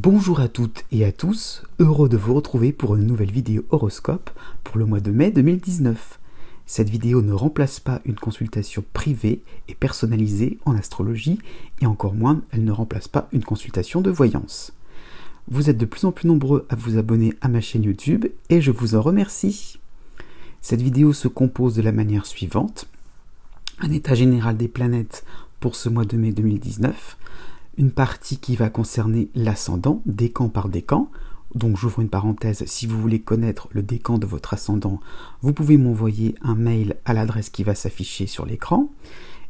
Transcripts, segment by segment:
Bonjour à toutes et à tous, heureux de vous retrouver pour une nouvelle vidéo horoscope pour le mois de mai 2019. Cette vidéo ne remplace pas une consultation privée et personnalisée en astrologie et encore moins, elle ne remplace pas une consultation de voyance. Vous êtes de plus en plus nombreux à vous abonner à ma chaîne YouTube et je vous en remercie. Cette vidéo se compose de la manière suivante: un état général des planètes pour ce mois de mai 2019, une partie qui va concerner l'ascendant, décan par décan. Donc j'ouvre une parenthèse, si vous voulez connaître le décan de votre ascendant, vous pouvez m'envoyer un mail à l'adresse qui va s'afficher sur l'écran.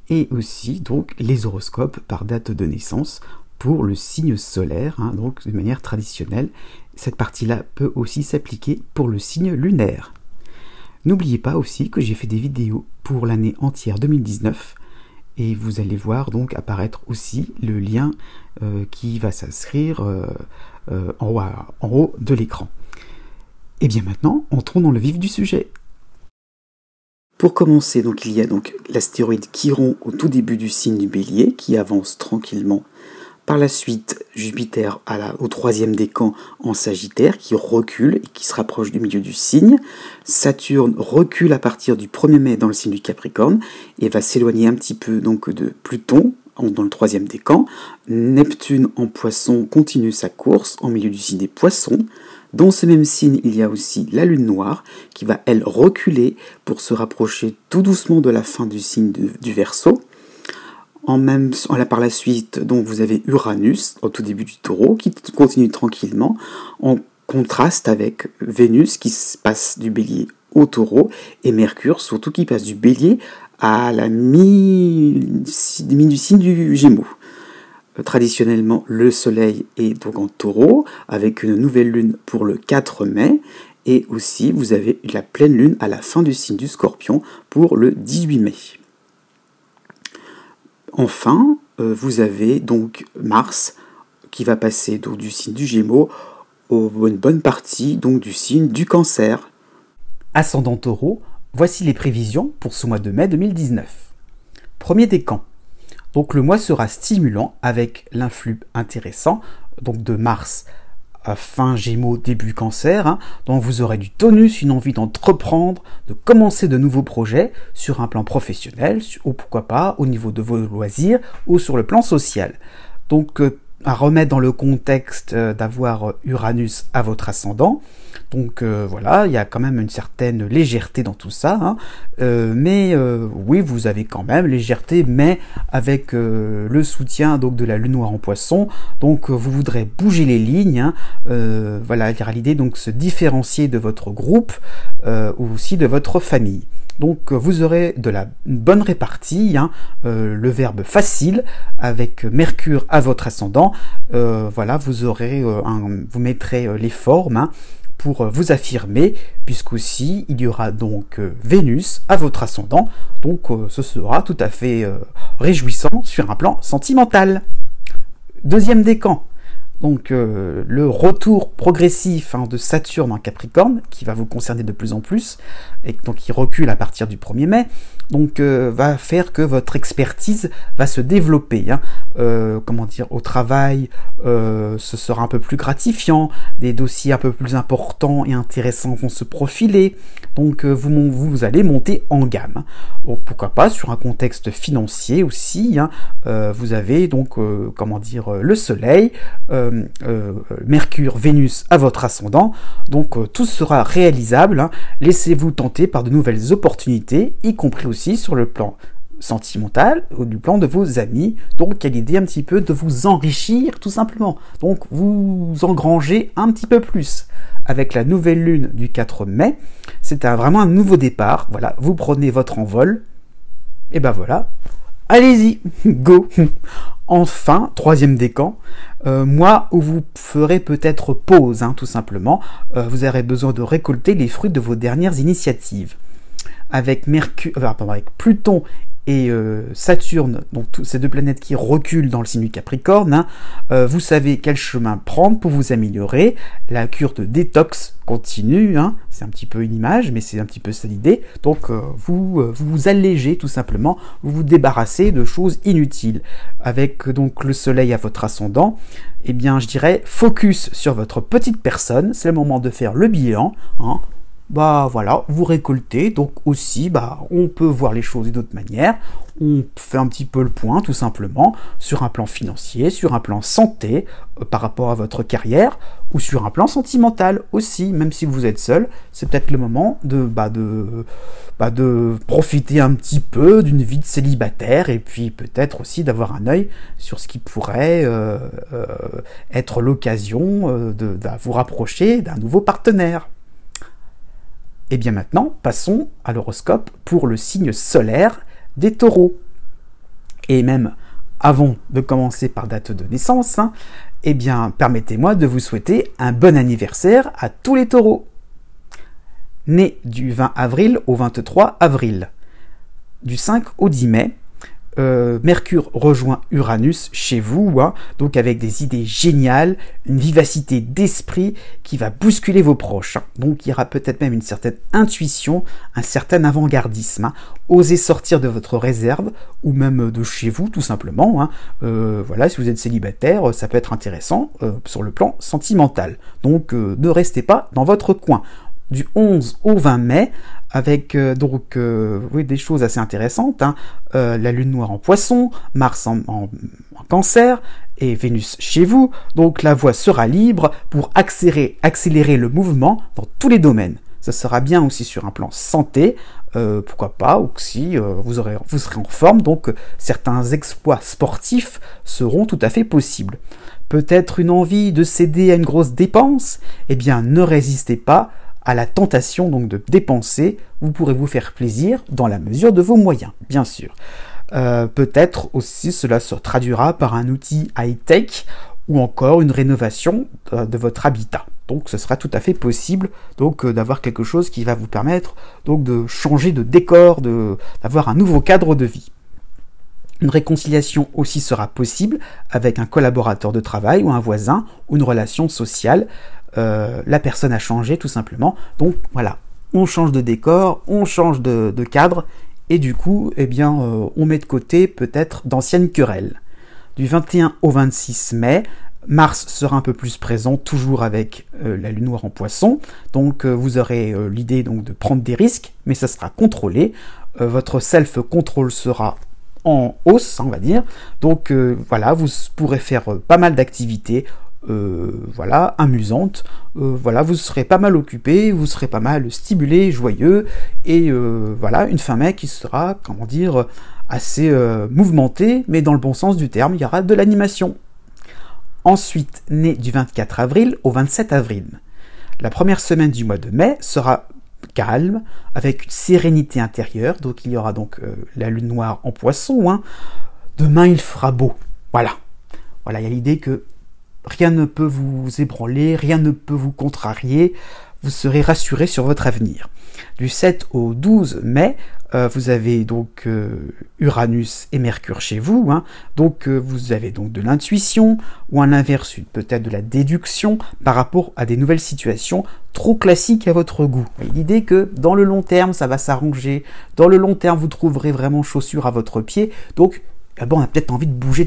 Et aussi donc les horoscopes par date de naissance pour le signe solaire, donc de manière traditionnelle. Cette partie-là peut aussi s'appliquer pour le signe lunaire. N'oubliez pas aussi que j'ai fait des vidéos pour l'année entière 2019. Et vous allez voir donc apparaître aussi le lien qui va s'inscrire en haut de l'écran. Et bien maintenant, entrons dans le vif du sujet. Pour commencer, donc, il y a donc l'astéroïde Chiron au tout début du signe du Bélier qui avance tranquillement. Par la suite, Jupiter au troisième décan en Sagittaire qui recule et qui se rapproche du milieu du signe. Saturne recule à partir du 1er mai dans le signe du Capricorne et va s'éloigner un petit peu donc de Pluton dans le troisième décan. Neptune en Poisson continue sa course en milieu du signe des Poissons. Dans ce même signe, il y a aussi la Lune Noire qui va, elle, reculer pour se rapprocher tout doucement de la fin du signe du Verseau. Par la suite, donc, vous avez Uranus au tout début du Taureau qui continue tranquillement en contraste avec Vénus qui passe du Bélier au Taureau et Mercure surtout qui passe du Bélier à la mi du signe du Gémeaux. Traditionnellement, le Soleil est donc en Taureau avec une nouvelle lune pour le 4 mai et aussi vous avez la pleine lune à la fin du signe du Scorpion pour le 18 mai. Enfin, vous avez donc Mars qui va passer donc du signe du Gémeaux une bonne partie donc du signe du Cancer. Ascendant Taureau, voici les prévisions pour ce mois de mai 2019. Premier décan. Donc le mois sera stimulant avec l'influx intéressant donc de Mars à fin Gémeaux, début Cancer, donc vous aurez du tonus, une envie d'entreprendre, de commencer de nouveaux projets sur un plan professionnel, ou pourquoi pas au niveau de vos loisirs, ou sur le plan social. Donc à remettre dans le contexte d'avoir Uranus à votre ascendant. Donc voilà, il y a quand même une certaine légèreté dans tout ça, mais oui, vous avez quand même légèreté, mais avec le soutien donc de la Lune Noire en Poisson. Donc vous voudrez bouger les lignes, voilà, il y aura l'idée donc se différencier de votre groupe ou aussi de votre famille. Donc vous aurez une bonne répartie, le verbe facile avec Mercure à votre ascendant. Voilà, vous mettrez les formes pour vous affirmer, puisqu'aussi il y aura donc Vénus à votre ascendant. Donc ce sera tout à fait réjouissant sur un plan sentimental. Deuxième décan. Donc le retour progressif de Saturne en Capricorne, qui va vous concerner de plus en plus, et donc qui recule à partir du 1er mai, donc va faire que votre expertise va se développer. Au travail, ce sera un peu plus gratifiant, des dossiers un peu plus importants et intéressants vont se profiler, donc vous allez monter en gamme. Donc, pourquoi pas sur un contexte financier aussi, vous avez donc le Soleil, Mercure, Vénus à votre ascendant, donc tout sera réalisable. Laissez-vous tenter par de nouvelles opportunités, y compris aussi sur le plan sentimental ou du plan de vos amis. Donc il y a l'idée un petit peu de vous enrichir tout simplement, donc vous engrangez un petit peu plus. Avec la nouvelle lune du 4 mai, c'est vraiment un nouveau départ. Voilà, vous prenez votre envol, et ben voilà, allez-y, go. Enfin, troisième décan, mois où vous ferez peut-être pause, tout simplement. Vous aurez besoin de récolter les fruits de vos dernières initiatives. Avec Pluton et Saturne, donc ces deux planètes qui reculent dans le signe du Capricorne, vous savez quel chemin prendre pour vous améliorer. La cure de détox continue, c'est un petit peu une image, mais c'est un petit peu ça l'idée. Donc vous allégez tout simplement, vous vous débarrassez de choses inutiles. Avec donc le soleil à votre ascendant, eh bien je dirais focus sur votre petite personne, c'est le moment de faire le bilan, voilà, vous récoltez, donc aussi, on peut voir les choses d'une autre manière, on fait un petit peu le point, tout simplement, sur un plan financier, sur un plan santé, par rapport à votre carrière, ou sur un plan sentimental aussi, même si vous êtes seul, c'est peut-être le moment de profiter un petit peu d'une vie de célibataire, et puis peut-être aussi d'avoir un œil sur ce qui pourrait être l'occasion de vous rapprocher d'un nouveau partenaire. Et bien maintenant, passons à l'horoscope pour le signe solaire des taureaux. Et même avant de commencer par date de naissance, eh bien permettez-moi de vous souhaiter un bon anniversaire à tous les taureaux. Nés du 20 avril au 23 avril, du 5 au 10 mai, Mercure rejoint Uranus chez vous, donc avec des idées géniales, une vivacité d'esprit qui va bousculer vos proches. Donc il y aura peut-être même une certaine intuition, un certain avant-gardisme. Osez sortir de votre réserve, ou même de chez vous tout simplement. Voilà, si vous êtes célibataire, ça peut être intéressant sur le plan sentimental. Donc ne restez pas dans votre coin. Du 11 au 20 mai, avec des choses assez intéressantes, la lune noire en poisson, Mars en cancer et Vénus chez vous, donc la voie sera libre pour accélérer le mouvement dans tous les domaines. Ça sera bien aussi sur un plan santé, pourquoi pas, ou si vous serez en forme, donc certains exploits sportifs seront tout à fait possibles. Peut-être une envie de céder à une grosse dépense, eh bien ne résistez pas à la tentation donc de dépenser, vous pourrez vous faire plaisir dans la mesure de vos moyens, bien sûr. Peut-être aussi cela se traduira par un outil high-tech ou encore une rénovation de votre habitat. Donc ce sera tout à fait possible donc d'avoir quelque chose qui va vous permettre donc de changer de décor, d'avoir un nouveau cadre de vie. Une réconciliation aussi sera possible avec un collaborateur de travail ou un voisin ou une relation sociale. La personne a changé tout simplement, donc voilà, on change de décor, on change de cadre, et du coup, on met de côté peut-être d'anciennes querelles. Du 21 au 26 mai, Mars sera un peu plus présent, toujours avec la lune noire en poisson, donc vous aurez l'idée donc de prendre des risques, mais ça sera contrôlé, votre self-control sera en hausse, on va dire, donc voilà, vous pourrez faire pas mal d'activités, amusante, vous serez pas mal occupé, vous serez pas mal stimulé, joyeux, et une fin mai qui sera, assez mouvementée, mais dans le bon sens du terme, il y aura de l'animation. Ensuite, né du 24 avril au 27 avril. La première semaine du mois de mai sera calme, avec une sérénité intérieure, donc il y aura la lune noire en poisson, Demain il fera beau, voilà, il y a l'idée que rien ne peut vous ébranler, rien ne peut vous contrarier, vous serez rassuré sur votre avenir. Du 7 au 12 mai, vous avez donc Uranus et Mercure chez vous, donc vous avez donc de l'intuition, ou à l'inverse, peut-être de la déduction par rapport à des nouvelles situations trop classiques à votre goût. L'idée que dans le long terme, ça va s'arranger, dans le long terme, vous trouverez vraiment chaussures à votre pied, donc on a peut-être envie de bouger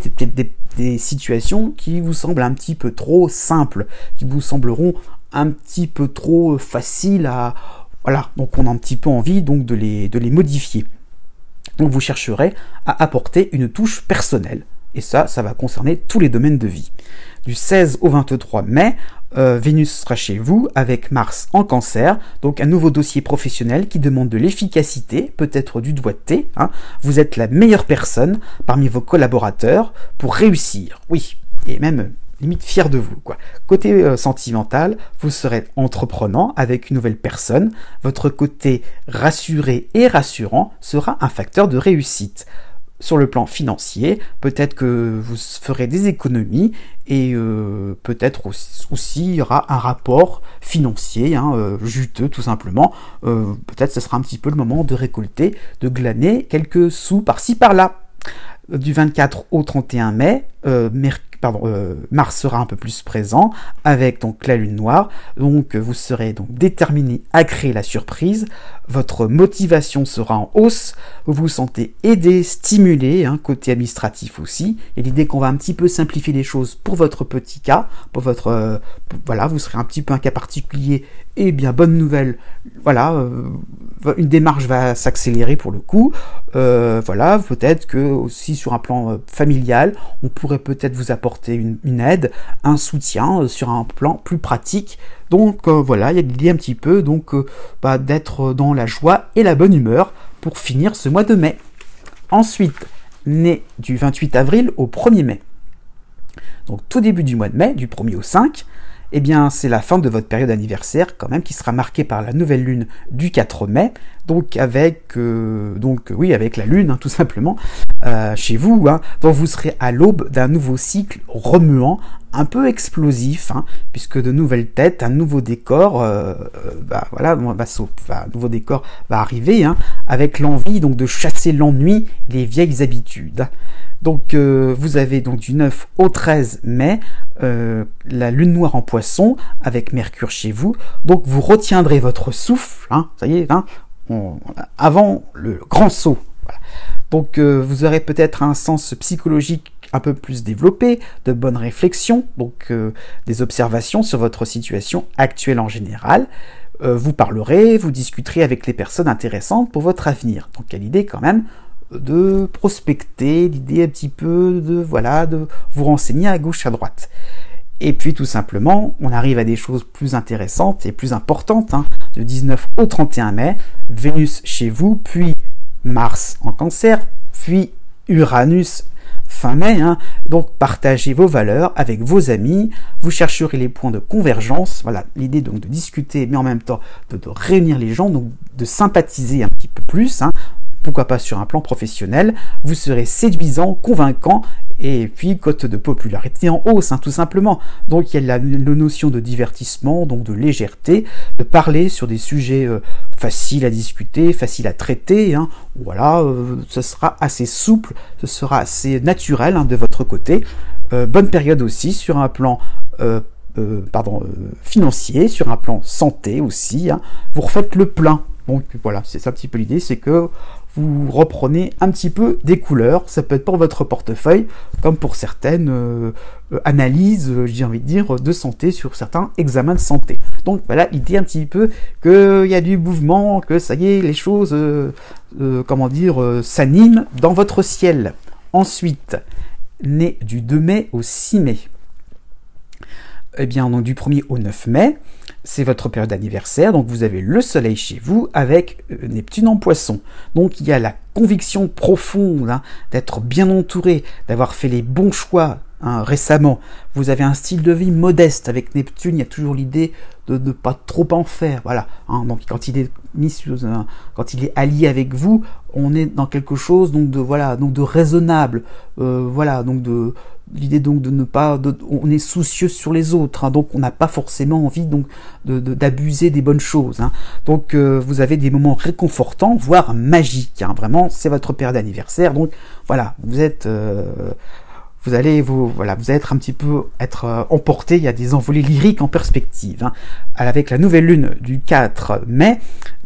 des situations qui vous semblent un petit peu trop simples, qui vous sembleront un petit peu trop faciles à... Voilà, donc on a un petit peu envie donc de les modifier. Donc vous chercherez à apporter une touche personnelle. Et ça va concerner tous les domaines de vie. Du 16 au 23 mai, Vénus sera chez vous avec Mars en cancer, donc un nouveau dossier professionnel qui demande de l'efficacité, peut-être du doigté. Vous êtes la meilleure personne parmi vos collaborateurs pour réussir, oui, et même limite fier de vous, quoi. Côté sentimental, vous serez entreprenant avec une nouvelle personne, votre côté rassuré et rassurant sera un facteur de réussite. sur le plan financier, peut-être que vous ferez des économies et peut-être aussi il y aura un rapport financier juteux tout simplement. Peut-être ce sera un petit peu le moment de récolter, de glaner quelques sous par-ci par-là. Du 24 au 31 mai, Mars sera un peu plus présent avec donc la lune noire, donc vous serez donc déterminé à créer la surprise, votre motivation sera en hausse, vous vous sentez aidé, stimulé, côté administratif aussi, et l'idée qu'on va un petit peu simplifier les choses pour votre petit cas, pour votre voilà, vous serez un petit peu un cas particulier, et bien bonne nouvelle, voilà, une démarche va s'accélérer pour le coup, voilà, peut-être que aussi sur un plan familial, on pourrait peut-être vous apporter une aide, un soutien sur un plan plus pratique. Donc voilà, il y a l'idée un petit peu donc d'être dans la joie et la bonne humeur pour finir ce mois de mai. Ensuite, né du 28 avril au 1er mai. Donc tout début du mois de mai, du 1er au 5, eh bien c'est la fin de votre période anniversaire quand même qui sera marquée par la nouvelle lune du 4 mai, donc avec avec la lune tout simplement chez vous, donc vous serez à l'aube d'un nouveau cycle remuant, un peu explosif, puisque de nouvelles têtes, un nouveau décor, un nouveau décor va arriver, avec l'envie donc de chasser l'ennui, les vieilles habitudes. Donc vous avez donc du 9 au 13 mai la lune noire en poisson avec Mercure chez vous, donc vous retiendrez votre souffle, ça y est, avant le grand saut. Voilà. Donc vous aurez peut-être un sens psychologique un peu plus développé, de bonnes réflexions, donc des observations sur votre situation actuelle en général. Vous parlerez, vous discuterez avec les personnes intéressantes pour votre avenir. Donc il y a l'idée quand même de prospecter, l'idée un petit peu de vous renseigner à gauche à droite. Et puis tout simplement, on arrive à des choses plus intéressantes et plus importantes, du 19 au 31 mai, Vénus chez vous, puis Mars en Cancer, puis Uranus fin mai, donc partagez vos valeurs avec vos amis, vous chercherez les points de convergence, voilà, l'idée donc de discuter, mais en même temps de réunir les gens, donc de sympathiser un petit peu plus, pourquoi pas sur un plan professionnel, vous serez séduisant, convaincant, et puis cote de popularité en hausse, tout simplement. Donc il y a la notion de divertissement, donc de légèreté, de parler sur des sujets faciles à discuter, faciles à traiter, voilà, ce sera assez souple, ce sera assez naturel de votre côté. Bonne période aussi sur un plan financier, sur un plan santé aussi, vous refaites le plein. Donc voilà, c'est ça un petit peu l'idée, c'est que vous reprenez un petit peu des couleurs, ça peut être pour votre portefeuille, comme pour certaines analyses, j'ai envie de dire, de santé sur certains examens de santé. Donc voilà, l'idée un petit peu qu'il y a du mouvement, que ça y est, les choses, s'animent dans votre ciel. Ensuite, né du 2 mai au 6 mai. Eh bien, donc du 1er au 9 mai, c'est votre période d'anniversaire, donc vous avez le soleil chez vous avec Neptune en poisson. Donc il y a la conviction profonde d'être bien entouré, d'avoir fait les bons choix récemment. Vous avez un style de vie modeste avec Neptune, il y a toujours l'idée de ne pas trop en faire. Voilà. Donc quand il est quand il est allié avec vous, on est dans quelque chose donc de raisonnable. Donc de l'idée donc de ne pas, on est soucieux sur les autres, donc on n'a pas forcément envie donc d'abuser des bonnes choses. Donc vous avez des moments réconfortants, voire magiques. Vraiment, c'est votre période d'anniversaire, donc voilà, vous êtes vous allez être un petit peu emporté, il y a des envolées lyriques en perspective. Avec la nouvelle lune du 4 mai,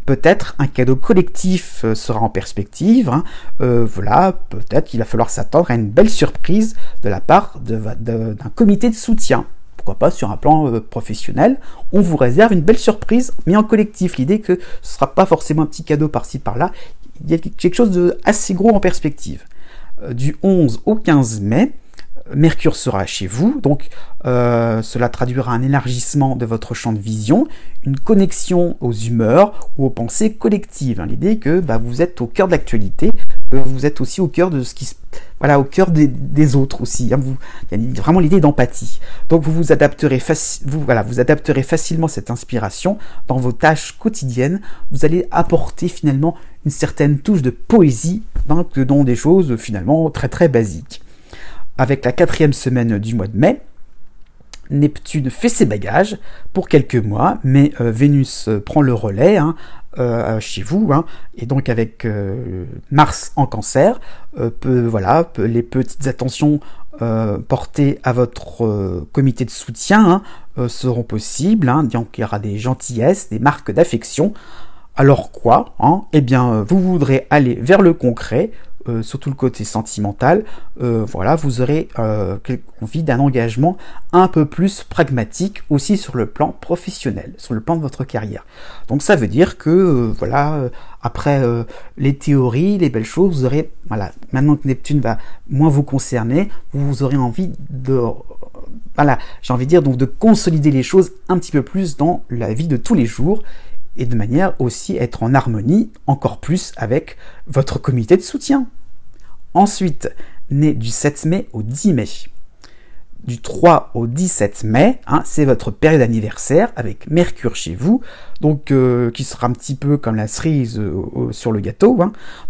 peut-être un cadeau collectif sera en perspective. Peut-être qu'il va falloir s'attendre à une belle surprise de la part d'un comité de soutien. Pourquoi pas sur un plan professionnel, on vous réserve une belle surprise, mais en collectif. L'idée que ce ne sera pas forcément un petit cadeau par-ci par-là, il y a quelque chose de assez gros en perspective. Du 11 au 15 mai, Mercure sera chez vous, donc cela traduira un élargissement de votre champ de vision, une connexion aux humeurs ou aux pensées collectives. L'idée que vous êtes au cœur de l'actualité, vous êtes aussi au cœur de ce qui au cœur des autres aussi. Il y a vraiment l'idée d'empathie. Donc vous adapterez facilement cette inspiration dans vos tâches quotidiennes. Vous allez apporter finalement une certaine touche de poésie donc dans des choses finalement très très basiques. Avec la 4e semaine du mois de mai, Neptune fait ses bagages pour quelques mois, mais Vénus prend le relais chez vous, et donc avec Mars en Cancer, les petites attentions portées à votre comité de soutien seront possibles, donc il y aura des gentillesses, des marques d'affection. Alors quoi, eh bien, vous voudrez aller vers le concret, surtout le côté sentimental, vous aurez envie d'un engagement un peu plus pragmatique aussi sur le plan professionnel, sur le plan de votre carrière. Donc ça veut dire que, après les théories, les belles choses, vous aurez, maintenant que Neptune va moins vous concerner, vous aurez envie de... j'ai envie de dire, donc de consolider les choses un petit peu plus dans la vie de tous les jours, et de manière aussi à être en harmonie encore plus avec votre comité de soutien. Ensuite, né du 7 mai au 10 mai. Du 3 au 17 mai, c'est votre période anniversaire avec Mercure chez vous, donc qui sera un petit peu comme la cerise sur le gâteau.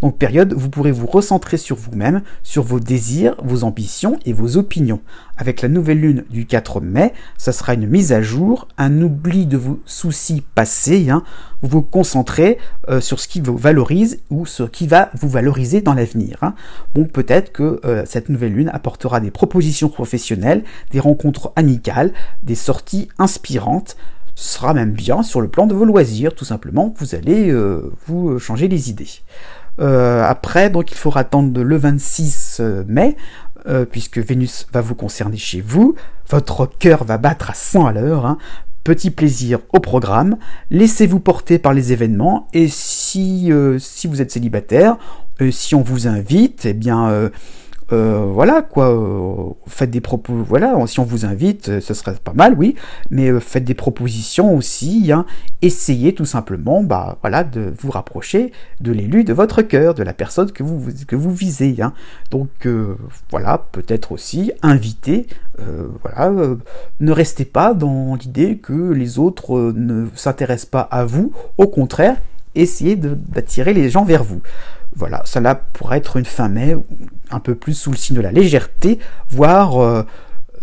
Donc période où vous pourrez vous recentrer sur vous-même, sur vos désirs, vos ambitions et vos opinions. Avec la nouvelle lune du 4 mai, ça sera une mise à jour, un oubli de vos soucis passés. Vous vous concentrez sur ce qui vous valorise ou ce qui va vous valoriser dans l'avenir. Donc peut-être que cette nouvelle lune apportera des propositions professionnelles, des rencontres amicales, des sorties inspirantes. Ce sera même bien sur le plan de vos loisirs, tout simplement. Vous allez vous changer les idées. Après, donc il faudra attendre le 26 mai, puisque Vénus va vous concerner chez vous. Votre cœur va battre à 100 à l'heure. Petit plaisir au programme. Laissez-vous porter par les événements. Et si vous êtes célibataire, si on vous invite, eh bien... faites des propos, si on vous invite, ce serait pas mal, oui, mais faites des propositions aussi, essayez tout simplement, de vous rapprocher de l'élu de votre cœur, de la personne que vous visez, donc peut-être aussi inviter, ne restez pas dans l'idée que les autres ne s'intéressent pas à vous, au contraire, essayez d'attirer les gens vers vous. Voilà, cela pourrait être une fin mai, un peu plus sous le signe de la légèreté, voire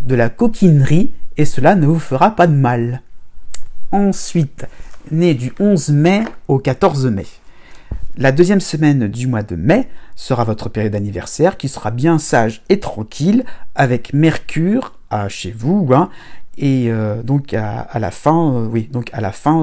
de la coquinerie, et cela ne vous fera pas de mal. Ensuite, né du 11 mai au 14 mai. La 2e semaine du mois de mai sera votre période d'anniversaire, qui sera bien sage et tranquille, avec Mercure chez vous, et donc à la fin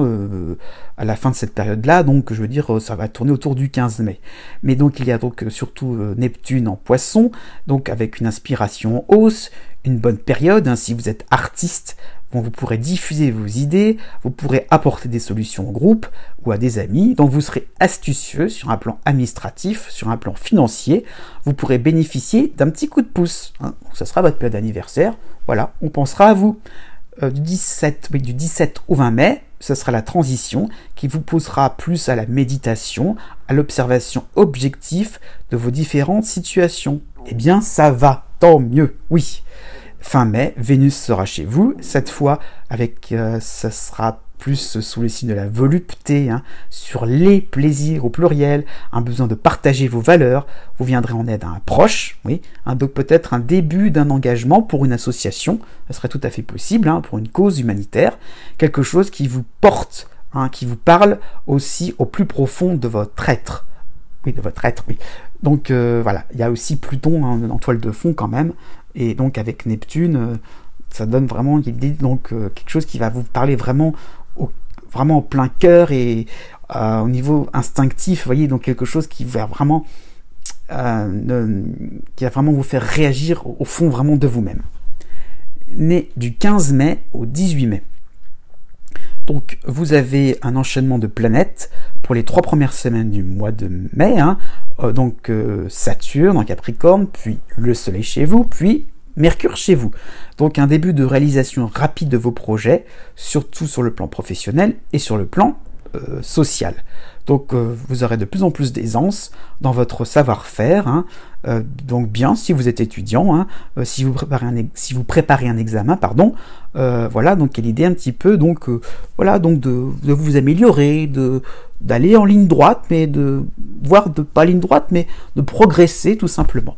de cette période-là, donc je veux dire, ça va tourner autour du 15 mai. Mais donc il y a donc surtout Neptune en Poisson, donc avec une inspiration en hausse, une bonne période, si vous êtes artiste, vous pourrez diffuser vos idées, vous pourrez apporter des solutions au groupe ou à des amis, donc vous serez astucieux sur un plan administratif, sur un plan financier, vous pourrez bénéficier d'un petit coup de pouce, donc ça sera votre période d'anniversaire, voilà, on pensera à vous. Du 17 au 20 mai, ce sera la transition qui vous poussera plus à la méditation, à l'observation objective de vos différentes situations. Eh bien, ça va, tant mieux, oui. Fin mai, Vénus sera chez vous, cette fois avec, ça sera plus sous le signe de la volupté, sur les plaisirs au pluriel, un besoin de partager vos valeurs, vous viendrez en aide à un proche, oui, donc peut-être un début d'un engagement pour une association, ça serait tout à fait possible, pour une cause humanitaire, quelque chose qui vous porte, qui vous parle aussi au plus profond de votre être. Oui, de votre être, oui. Donc il y a aussi Pluton en toile de fond quand même, et donc avec Neptune, ça donne vraiment l'idée, donc quelque chose qui va vous parler vraiment au plein cœur et au niveau instinctif, vous voyez, donc quelque chose qui va vraiment vous faire réagir au fond vraiment de vous-même. Né du 15 mai au 18 mai. Donc vous avez un enchaînement de planètes pour les 3 premières semaines du mois de mai, Saturne en Capricorne, puis le Soleil chez vous, puis Mercure chez vous. Donc un début de réalisation rapide de vos projets, surtout sur le plan professionnel et sur le plan social. Donc vous aurez de plus en plus d'aisance dans votre savoir-faire. Donc bien si vous êtes étudiant, si vous préparez un examen, donc il y a l'idée un petit peu de vous améliorer, d'aller en ligne droite, mais voire de pas ligne droite, mais de progresser tout simplement.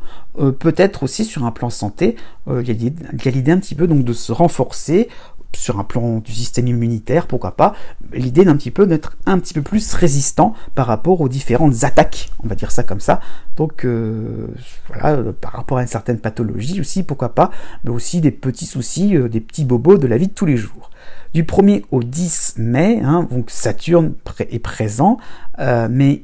Peut-être aussi sur un plan santé, il y a l'idée un petit peu donc de se renforcer, sur un plan du système immunitaire, pourquoi pas, l'idée d'un petit peu d'être un petit peu plus résistant par rapport aux différentes attaques, on va dire ça comme ça. Donc voilà, par rapport à une certaine pathologie aussi, pourquoi pas, mais aussi des petits soucis, des petits bobos de la vie de tous les jours. Du 1er au 10 mai, donc Saturne est présent, mais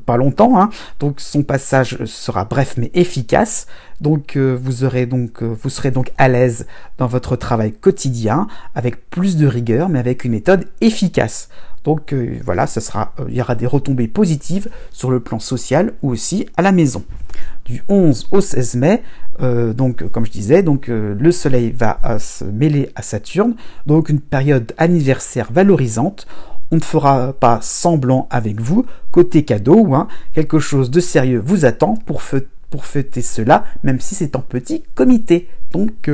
pas longtemps, donc son passage sera bref mais efficace, donc vous serez donc à l'aise dans votre travail quotidien, avec plus de rigueur, mais avec une méthode efficace. Donc voilà, il y aura des retombées positives sur le plan social ou aussi à la maison. Du 11 au 16 mai, donc comme je disais, donc le Soleil va se mêler à Saturne, donc une période anniversaire valorisante. On ne fera pas semblant avec vous, côté cadeau, quelque chose de sérieux vous attend pour fêter cela, même si c'est en petit comité. Donc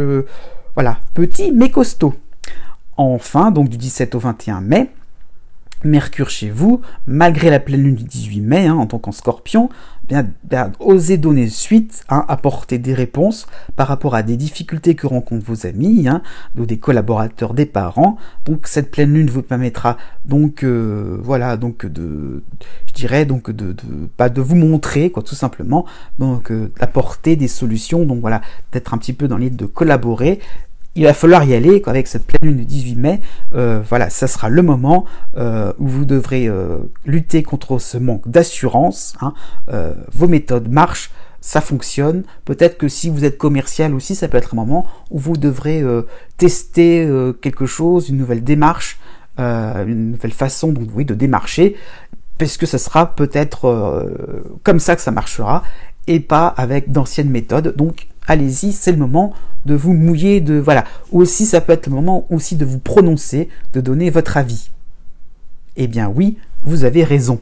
voilà, petit mais costaud. Enfin, donc du 17 au 21 mai, Mercure chez vous, malgré la pleine lune du 18 mai, en tant qu'en Scorpion, bien osez donner suite, apporter des réponses par rapport à des difficultés que rencontrent vos amis, ou des collaborateurs, des parents. Donc cette pleine lune vous permettra donc voilà, donc de vous montrer, quoi, tout simplement, donc d'apporter des solutions, donc voilà, d'être un petit peu dans l'idée de collaborer. Il va falloir y aller, quoi, avec cette pleine lune du 18 mai. Voilà, ça sera le moment où vous devrez lutter contre ce manque d'assurance. Vos méthodes marchent, ça fonctionne. Peut-être que si vous êtes commercial aussi, ça peut être un moment où vous devrez tester quelque chose, une nouvelle démarche, une nouvelle façon de démarcher, parce que ça sera peut-être comme ça que ça marchera, et pas avec d'anciennes méthodes. Donc allez-y, c'est le moment de vous mouiller, voilà. Aussi, ça peut être le moment aussi de vous prononcer, de donner votre avis. Eh bien oui, vous avez raison.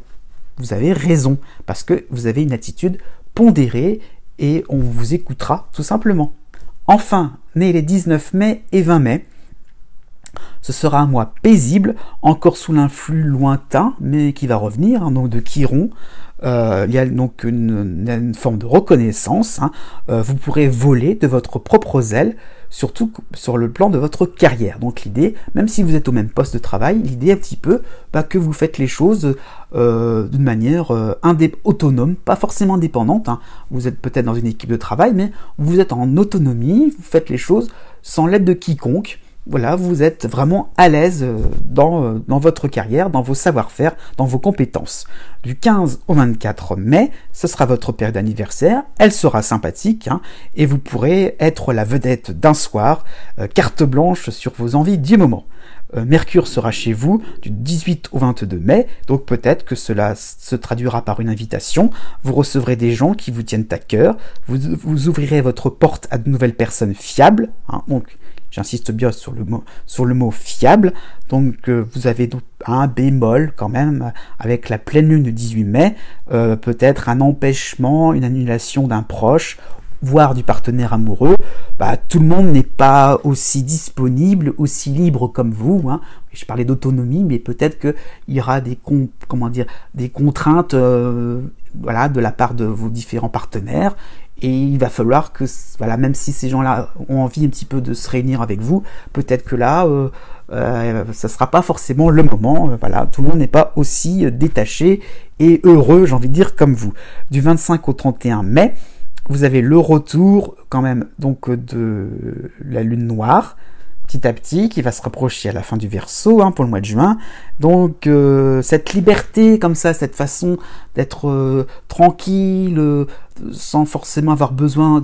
Vous avez raison, parce que vous avez une attitude pondérée et on vous écoutera tout simplement. Enfin, né les 19 mai et 20 mai, ce sera un mois paisible, encore sous l'influx lointain, mais qui va revenir, donc de Chiron. Il y a donc une forme de reconnaissance. Vous pourrez voler de votre propre aile, surtout sur le plan de votre carrière. Donc l'idée, même si vous êtes au même poste de travail, l'idée un petit peu que vous faites les choses d'une manière autonome, pas forcément indépendante. Vous êtes peut-être dans une équipe de travail, mais vous êtes en autonomie, vous faites les choses sans l'aide de quiconque. Voilà, vous êtes vraiment à l'aise dans votre carrière, dans vos savoir-faire, dans vos compétences. Du 15 au 24 mai, ce sera votre période d'anniversaire, elle sera sympathique, et vous pourrez être la vedette d'un soir, carte blanche sur vos envies du moment. Mercure sera chez vous du 18 au 22 mai, donc peut-être que cela se traduira par une invitation, vous recevrez des gens qui vous tiennent à cœur, vous ouvrirez votre porte à de nouvelles personnes fiables, donc j'insiste bien sur le mot fiable, donc vous avez un bémol quand même avec la pleine lune du 18 mai, peut-être un empêchement, une annulation d'un proche, voire du partenaire amoureux. Tout le monde n'est pas aussi disponible, aussi libre comme vous. Je parlais d'autonomie, mais peut-être qu'il y aura des contraintes voilà, de la part de vos différents partenaires. Et il va falloir que, voilà, même si ces gens-là ont envie un petit peu de se réunir avec vous, peut-être que là, ça sera pas forcément le moment. Voilà, tout le monde n'est pas aussi détaché et heureux, j'ai envie de dire, comme vous. Du 25 au 31 mai, vous avez le retour quand même donc de la lune noire, petit à petit, qui va se rapprocher à la fin du Verseau pour le mois de juin. Donc cette liberté comme ça, cette façon d'être tranquille, sans forcément avoir besoin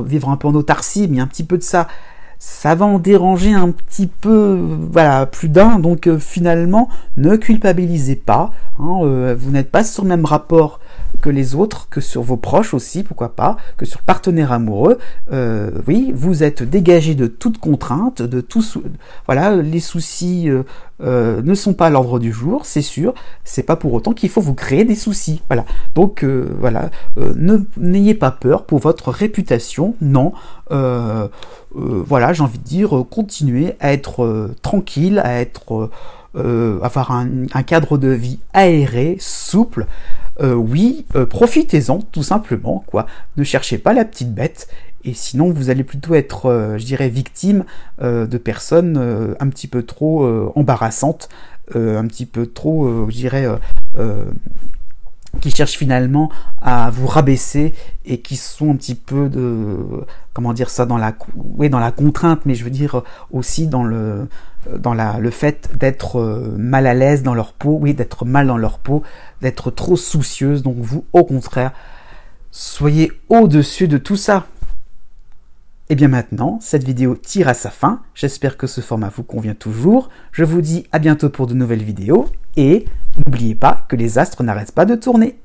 vivre un peu en autarcie, mais un petit peu de ça va en déranger un petit peu, voilà, plus d'un. Donc finalement, ne culpabilisez pas, vous n'êtes pas sur le même rapport que les autres, que sur vos proches aussi, pourquoi pas, que sur le partenaire amoureux. Oui, vous êtes dégagé de toute contrainte, de tout, voilà, les soucis ne sont pas à l'ordre du jour, c'est sûr. C'est pas pour autant qu'il faut vous créer des soucis. Voilà. Donc voilà, n'ayez pas peur pour votre réputation. Non. Voilà, j'ai envie de dire, continuez à être tranquille, à être avoir un cadre de vie aéré, souple. oui, profitez-en tout simplement, quoi. Ne cherchez pas la petite bête, et sinon vous allez plutôt être, je dirais, victime de personnes un petit peu trop embarrassantes, un petit peu trop, je dirais, qui cherchent finalement à vous rabaisser et qui sont un petit peu de, comment dire ça, dans la contrainte, mais je veux dire aussi dans le fait d'être mal à l'aise dans leur peau, oui, d'être mal dans leur peau, d'être trop soucieuse. Donc vous, au contraire, soyez au-dessus de tout ça. Et bien maintenant, cette vidéo tire à sa fin. J'espère que ce format vous convient toujours. Je vous dis à bientôt pour de nouvelles vidéos et n'oubliez pas que les astres n'arrêtent pas de tourner.